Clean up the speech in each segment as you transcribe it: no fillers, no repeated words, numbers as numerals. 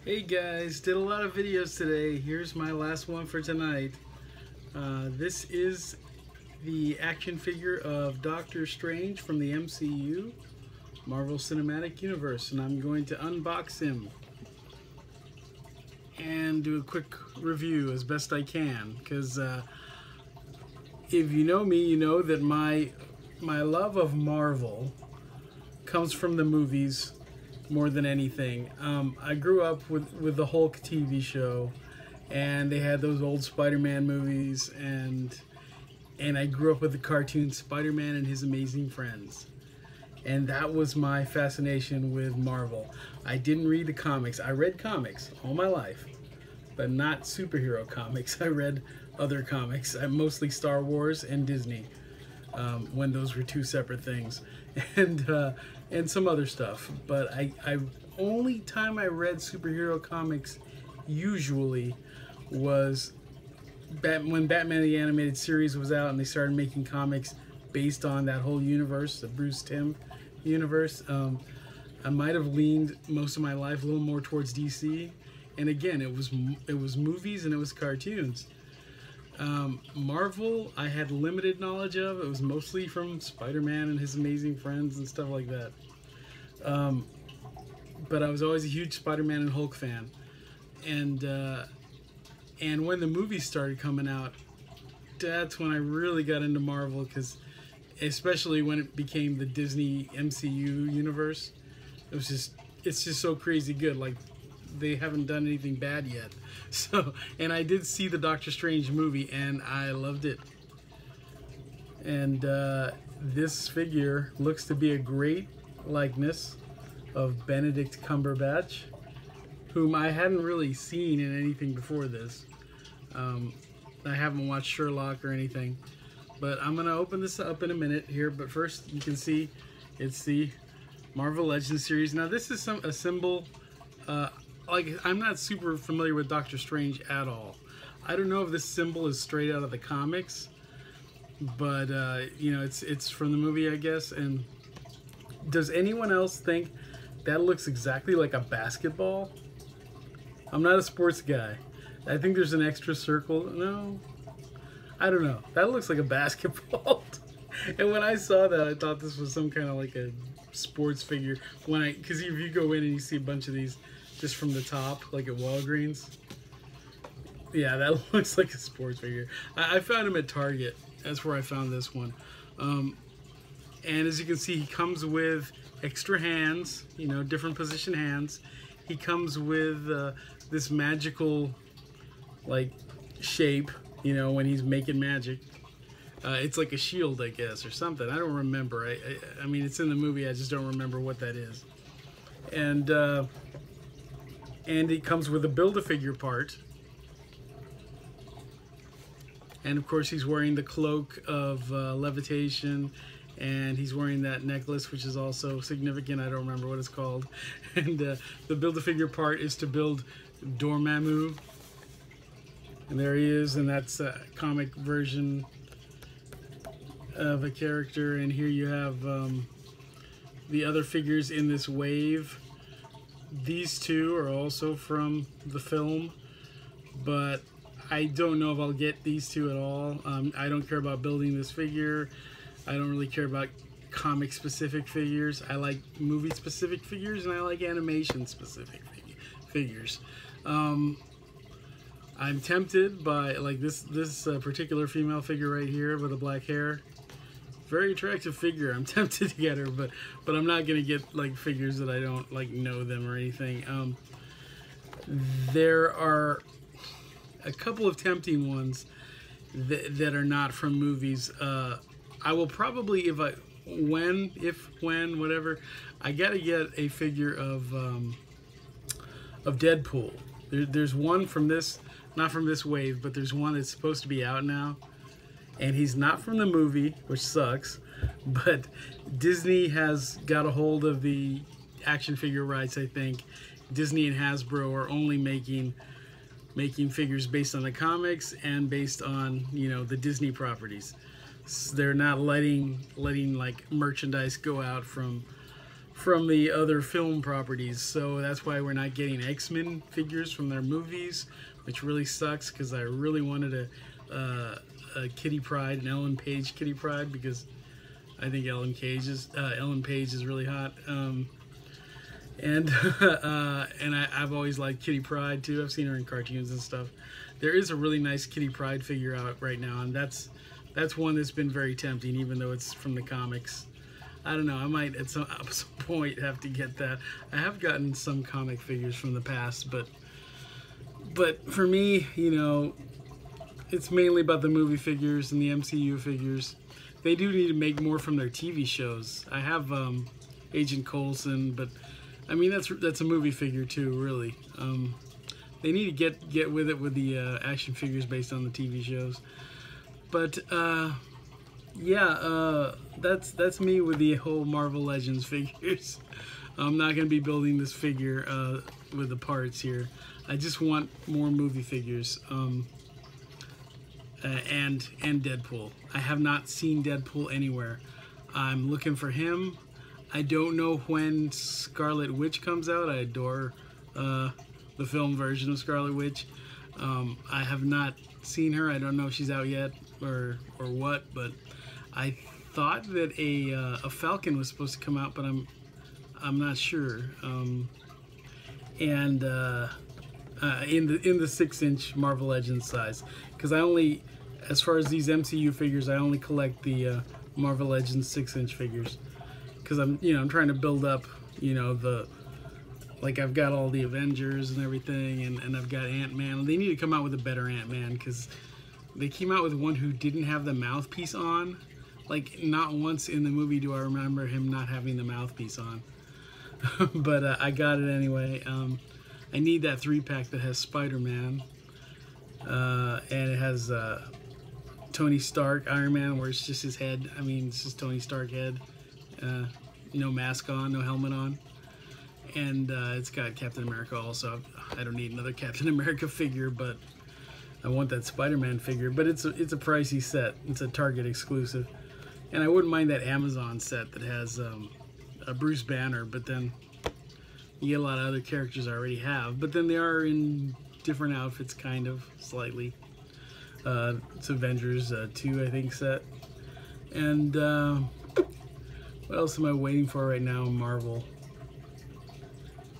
Hey guys, did a lot of videos today. Here's my last one for tonight. This is the action figure of Doctor Strange from the MCU, Marvel Cinematic Universe, and I'm going to unbox him and do a quick review as best I can, because if you know me, you know that my love of Marvel comes from the movies more than anything. I grew up with the Hulk TV show, and they had those old Spider-Man movies, and I grew up with the cartoon Spider-Man and His Amazing Friends. And that was my fascination with Marvel. I didn't read the comics. I read comics all my life, but not superhero comics. I read other comics, mostly Star Wars and Disney, when those were two separate things, and some other stuff. But I only time I read superhero comics usually was when Batman the Animated Series was out and they started making comics based on that whole universe, the Bruce Timm universe. I might have leaned most of my life a little more towards DC, and again, it was movies and it was cartoons. Marvel, I had limited knowledge of. It was mostly from Spider-Man and His Amazing Friends and stuff like that. But I was always a huge Spider-Man and Hulk fan. And when the movies started coming out, that's when I really got into Marvel, because especially when it became the Disney MCU universe, it's just so crazy good. Like, they haven't done anything bad yet. So, and I did see the Doctor Strange movie and I loved it. And this figure looks to be a great likeness of Benedict Cumberbatch, whom I hadn't really seen in anything before this. I haven't watched Sherlock or anything, but I'm gonna open this up in a minute here. But first, you can see it's the Marvel Legends series. Now, this is a symbol. Like, I'm not super familiar with Doctor Strange at all. I don't know if this symbol is straight out of the comics, but you know, it's from the movie, I guess. And does anyone else think that looks exactly like a basketball? I'm not a sports guy. I think there's an extra circle. No, I don't know. That looks like a basketball. And when I saw that, I thought this was some kind of like a sports figure. Because if you go in and you see a bunch of these just from the top, like at Walgreens, yeah, that looks like a sports figure. I found him at Target. That's where I found this one. And as you can see, he comes with extra hands, you know, different position hands. He comes with this magical, like, shape, you know, when he's making magic. It's like a shield, I guess, or something. I don't remember. I mean, it's in the movie. I just don't remember what that is. And it comes with a Build-A-Figure part. And of course, he's wearing the cloak of levitation, and he's wearing that necklace, which is also significant. I don't remember what it's called. And the Build-A-Figure part is to build Dormammu. And there he is, and that's a comic version of a character. And here you have the other figures in this wave. These two are also from the film, but I don't know if I'll get these two at all. I don't care about building this figure. I don't really care about comic-specific figures. I like movie-specific figures, and I like animation-specific figures. I'm tempted by, like, this particular female figure right here with the black hair. Very attractive figure. I'm tempted to get her, but I'm not gonna get like figures that I don't like know them or anything. There are a couple of tempting ones that are not from movies. I will probably, when, whatever, I gotta get a figure of Deadpool. There's one from this, not from this wave, but there's one that's supposed to be out now. And he's not from the movie, which sucks, but Disney has got a hold of the action figure rights, I think. Disney and Hasbro are only making figures based on the comics and based on, you know, the Disney properties. So they're not letting like merchandise go out from from the other film properties. So that's why we're not getting X-Men figures from their movies, which really sucks because I really wanted a Kitty Pryde, an Ellen Page Kitty Pryde, because I think Ellen Page is really hot. And I've always liked Kitty Pryde too. I've seen her in cartoons and stuff. There is a really nice Kitty Pryde figure out right now, and that's one that's been very tempting, even though it's from the comics. I don't know, I might at some point have to get that. I have gotten some comic figures from the past, but for me, you know, it's mainly about the movie figures and the MCU figures. They do need to make more from their TV shows. I have Agent Coulson, but I mean that's a movie figure too, really. They need to get with it with the action figures based on the TV shows. But yeah, that's me with the whole Marvel Legends figures. I'm not going to be building this figure with the parts here. I just want more movie figures. And Deadpool. I have not seen Deadpool anywhere. I'm looking for him. I don't know when Scarlet Witch comes out. I adore the film version of Scarlet Witch. I have not seen her. I don't know if she's out yet or what, but I thought that a Falcon was supposed to come out, but I'm not sure. And in the 6-inch Marvel Legends size, because I only, as far as these MCU figures, I only collect the Marvel Legends 6-inch figures, because I'm trying to build up, like I've got all the Avengers and everything, and I've got Ant-Man. They need to come out with a better Ant-Man, because they came out with one who didn't have the mouthpiece on. Like, not once in the movie do I remember him not having the mouthpiece on. But I got it anyway. I need that 3-pack that has Spider-Man. And it has Tony Stark, Iron Man, where it's just his head. I mean, it's just Tony Stark head. No mask on, no helmet on. And it's got Captain America also. I don't need another Captain America figure, but I want that Spider-Man figure. But it's a pricey set. It's a Target exclusive. And I wouldn't mind that Amazon set that has a Bruce Banner, but then you get a lot of other characters I already have. But then they are in different outfits, kind of, slightly. It's Avengers 2, I think, set. And what else am I waiting for right now in Marvel?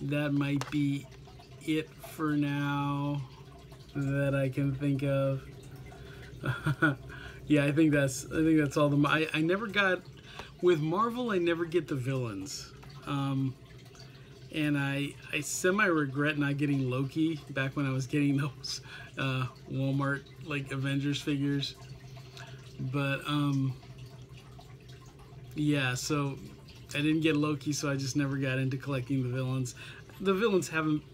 That might be it for now that I can think of. Yeah, I think that's all the. I never got with Marvel. I never get the villains, and I semi regret not getting Loki back when I was getting those Walmart like Avengers figures. But yeah, so I didn't get Loki, so I just never got into collecting the villains. The villains haven't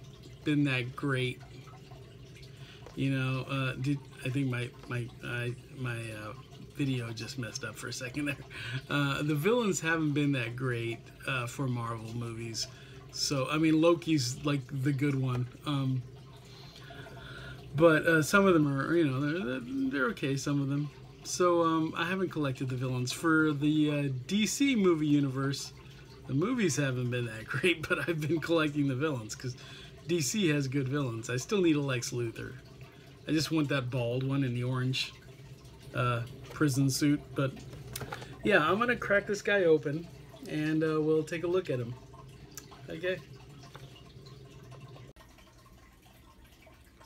been that great. I think my video just messed up for a second there. The villains haven't been that great for Marvel movies. So, I mean, Loki's like the good one. But some of them are, they're okay, some of them. So, I haven't collected the villains. For the DC movie universe, the movies haven't been that great, but I've been collecting the villains because DC has good villains. I still need a Lex Luthor. I just want that bald one in the orange prison suit. But yeah, I'm gonna crack this guy open and we'll take a look at him. Okay.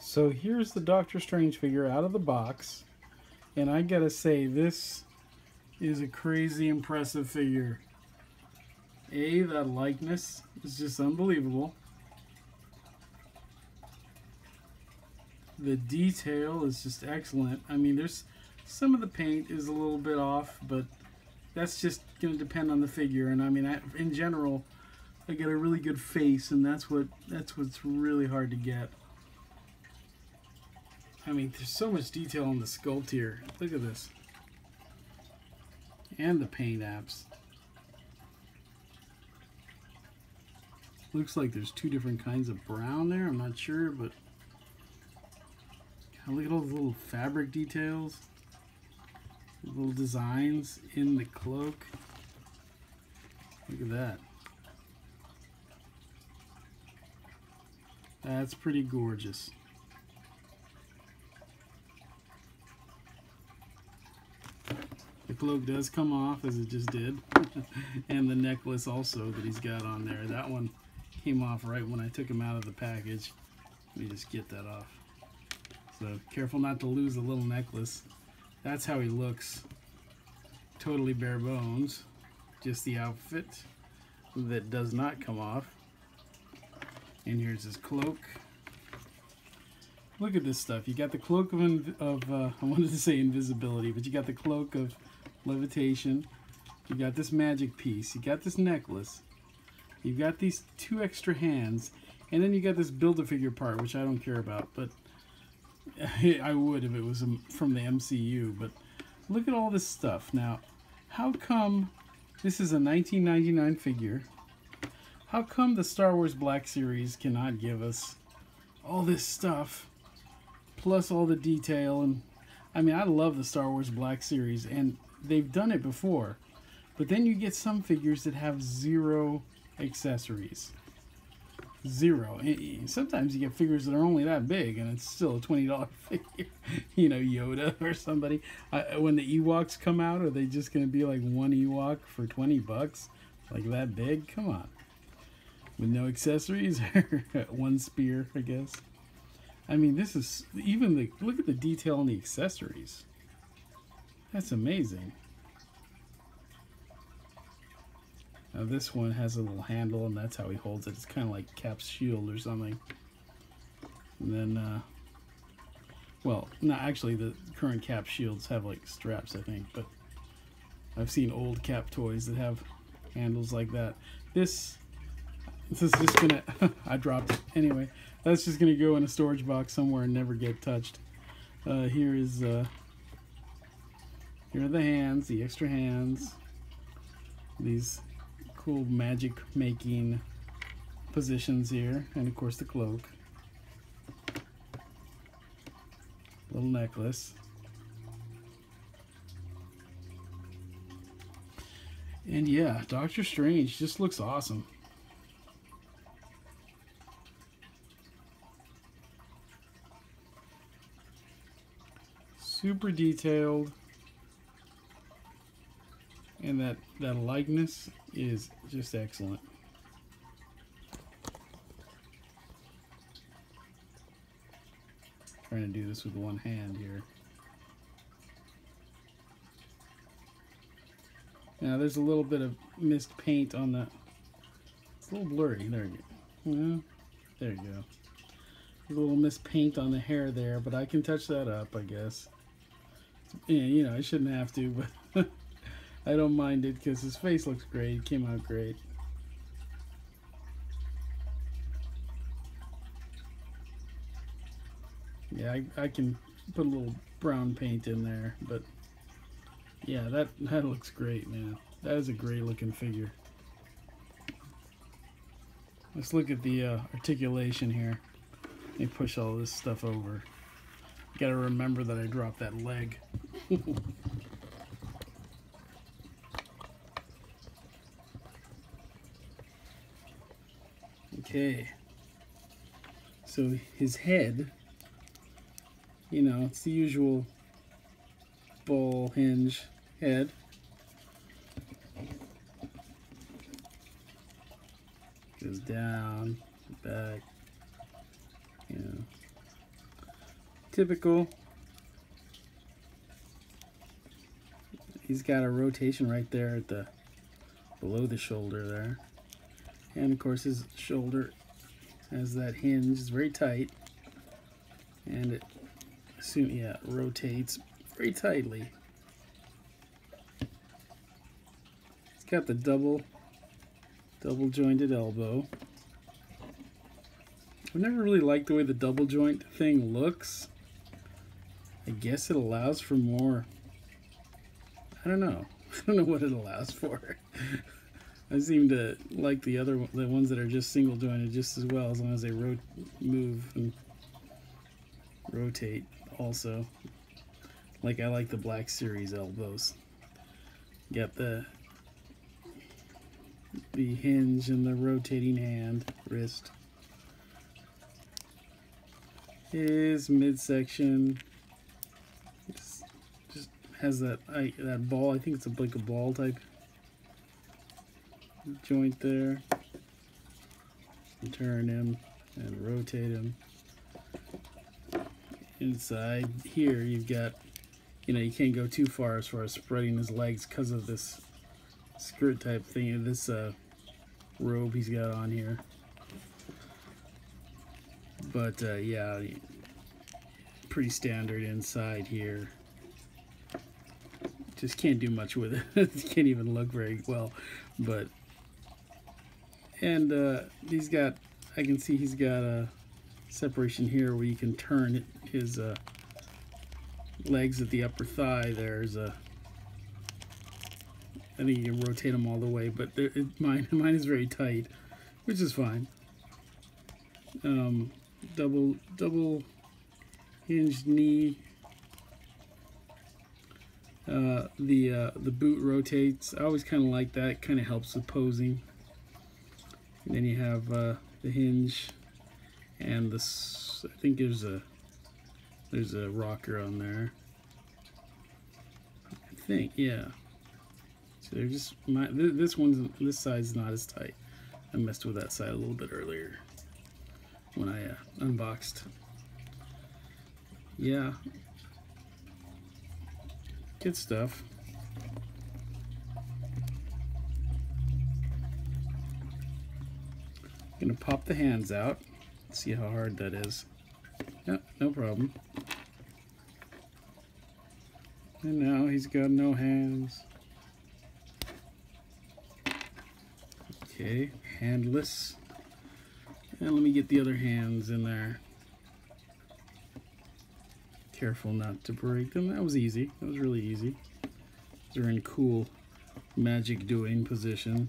So here's the Doctor Strange figure out of the box, and I gotta say, this is a crazy impressive figure. That likeness is just unbelievable. The detail is just excellent. I mean, there's some of the paint is a little bit off, but that's just going to depend on the figure. And I mean, in general, I get a really good face, and that's what's really hard to get. I mean, there's so much detail on the sculpt here. Look at this, and the paint apps. Looks like there's 2 different kinds of brown there. I'm not sure, but look at all the little fabric details, little designs in the cloak. Look at that. That's pretty gorgeous. The cloak does come off, as it just did. And the necklace also that he's got on there. That one came off right when I took him out of the package. Let me just get that off. So careful not to lose the little necklace. That's how he looks. Totally bare bones. Just the outfit that does not come off. And here's his cloak. Look at this stuff. You got the cloak of I wanted to say invisibility, but you got the cloak of levitation. You got this magic piece. You got this necklace. You got these 2 extra hands. And then you got this Build-A-Figure part, which I don't care about, but I would if it was from the MCU. But look at all this stuff. Now, how come this is a 1999 figure? How come the Star Wars Black Series cannot give us all this stuff, plus all the detail? And I mean, I love the Star Wars Black Series, and they've done it before. But then you get some figures that have 0 accessories. 0. Sometimes you get figures that are only that big, and it's still a $20 figure. You know, Yoda or somebody. When the Ewoks come out, are they just going to be like 1 Ewok for 20 bucks? Like that big? Come on. With no accessories? 1 spear, I guess. I mean, this is even look at the detail on the accessories. That's amazing. Now this one has a little handle, and that's how he holds it. It's kind of like Cap's shield or something. And then, well, no, actually the current Cap shields have like straps, I think, but I've seen old Cap toys that have handles like that. This is just gonna, I dropped it. Anyway, that's just gonna go in a storage box somewhere and never get touched. Here are the hands, the extra hands. These cool magic making positions here, and of course the cloak. Little necklace. And yeah, Doctor Strange just looks awesome. Super detailed, and that likeness is just excellent. Trying to do this with one hand here. Now there's a little bit of mist paint on the. It's a little blurry. There you go. Yeah, there you go. There's a little mist paint on the hair there, but I can touch that up, I guess. Yeah, you know, I shouldn't have to, but I don't mind it because his face looks great. It came out great. Yeah, I can put a little brown paint in there, but yeah, that looks great, man. That is a great looking figure. Let's look at the articulation here. Let me push all this stuff over. Got to remember that I dropped that leg. Okay. So his head, you know, it's the usual ball hinge head. Goes down, back, you know. Typical. He's got a rotation right there at the below the shoulder there, and of course his shoulder has that hinge. It's very tight, and it rotates very tightly. It's got the double jointed elbow. I've never really liked the way the double joint thing looks. I guess it allows for more, I don't know. I don't know what it allows for. I seem to like the ones that are just single jointed just as well, as long as they move and rotate also. Like I like the Black Series elbows. Got the hinge and the rotating wrist. his midsection just has that ball. I think it's like a ball type joint there. And turn him and rotate him. Inside here, you've got, you can't go too far as spreading his legs because of this skirt type thing, this robe he's got on here. But yeah, pretty standard inside here. Just can't do much with it. Can't even look very well. But and he's got, I can see he's got a separation here where you can turn his legs at the upper thigh. There's a, I think you can rotate them all the way, but mine is very tight, which is fine. Double hinged knee. The boot rotates. I always kind of like that. Kind of helps with posing. And then you have the hinge, and this. I think there's a rocker on there. I think, yeah. So they're just this side's not as tight. I messed with that side a little bit earlier when I unboxed. Yeah, good stuff. Gonna pop the hands out. See how hard that is. Yep, no problem. And now he's got no hands. Okay, handless. And let me get the other hands in there. Careful not to break them. That was easy. That was really easy. They're in cool magic doing position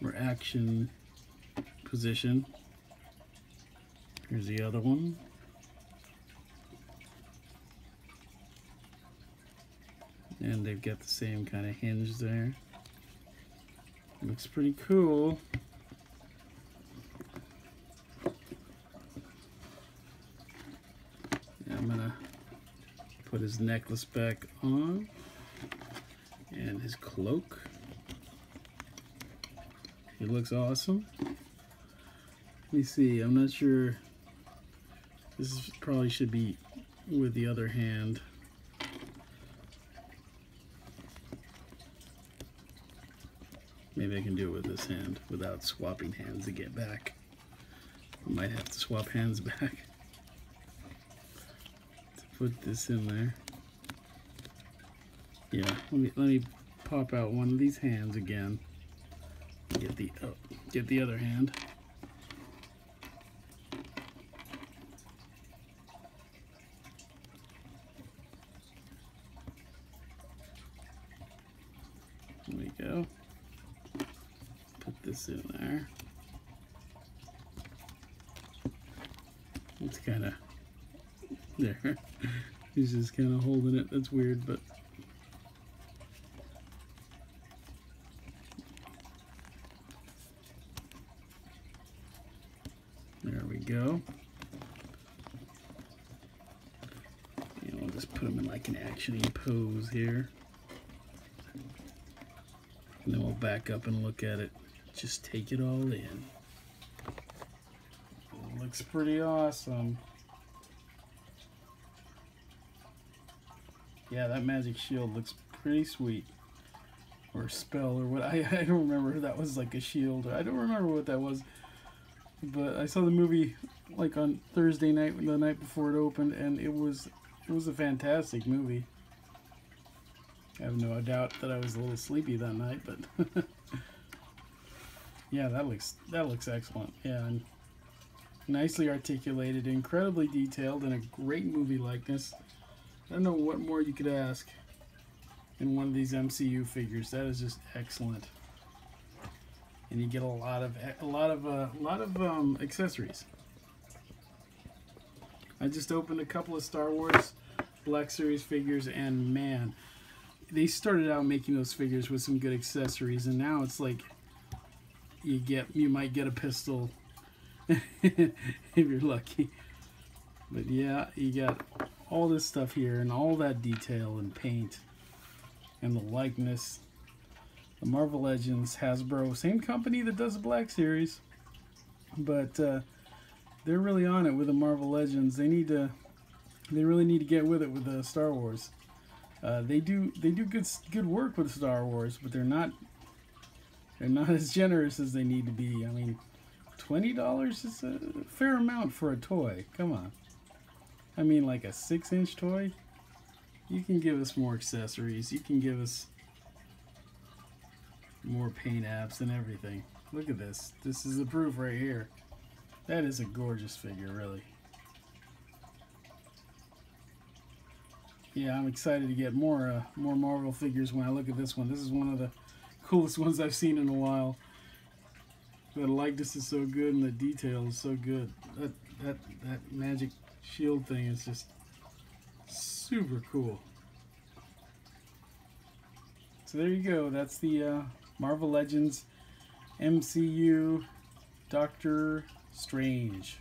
or action position. Here's the other one. And they've got the same kind of hinge there. Looks pretty cool. Yeah, I'm gonna put his necklace back on and his cloak. He looks awesome. Let me see, I'm not sure. This probably should be with the other hand. Maybe I can do it with this hand without swapping hands to get back. I might have to swap hands back to put this in there. Yeah, let me pop out one of these hands again. Get the other hand. There we go. Put this in there. It's kind of there. He's just kind of holding it. That's weird, but there we go. And we'll just put him in like an action-y pose here. And then we'll back up and look at it. Just take it all in. It looks pretty awesome. Yeah, that magic shield looks pretty sweet. Or spell, or what. I don't remember if that was like a shield. I don't remember what that was. But I saw the movie like on Thursday night, the night before it opened, and it was a fantastic movie. I have no doubt that I was a little sleepy that night, but yeah, that looks excellent. Yeah, and nicely articulated, incredibly detailed, and a great movie likeness. I don't know what more you could ask in one of these MCU figures. That is just excellent, and you get a lot of accessories. I just opened a couple of Star Wars Black Series figures, and man, they started out making those figures with some good accessories, and now it's like you might get a pistol if you're lucky. But yeah, you got all this stuff here and all that detail and paint and the likeness. The Marvel Legends, Hasbro, same company that does the Black Series, but they're really on it with the Marvel Legends. They really need to get with it with the Star Wars. They do good work with Star Wars, but they're not as generous as they need to be. I mean, $20 is a fair amount for a toy. Come on. I mean, like a 6-inch toy. You can give us more accessories. You can give us more paint apps and everything. Look at this. This is the proof right here. That is a gorgeous figure, really. Yeah, I'm excited to get more Marvel figures when I look at this one. This is one of the coolest ones I've seen in a while. The likeness is so good and the detail is so good. That magic shield thing is just super cool. So there you go. That's the Marvel Legends MCU Doctor Strange.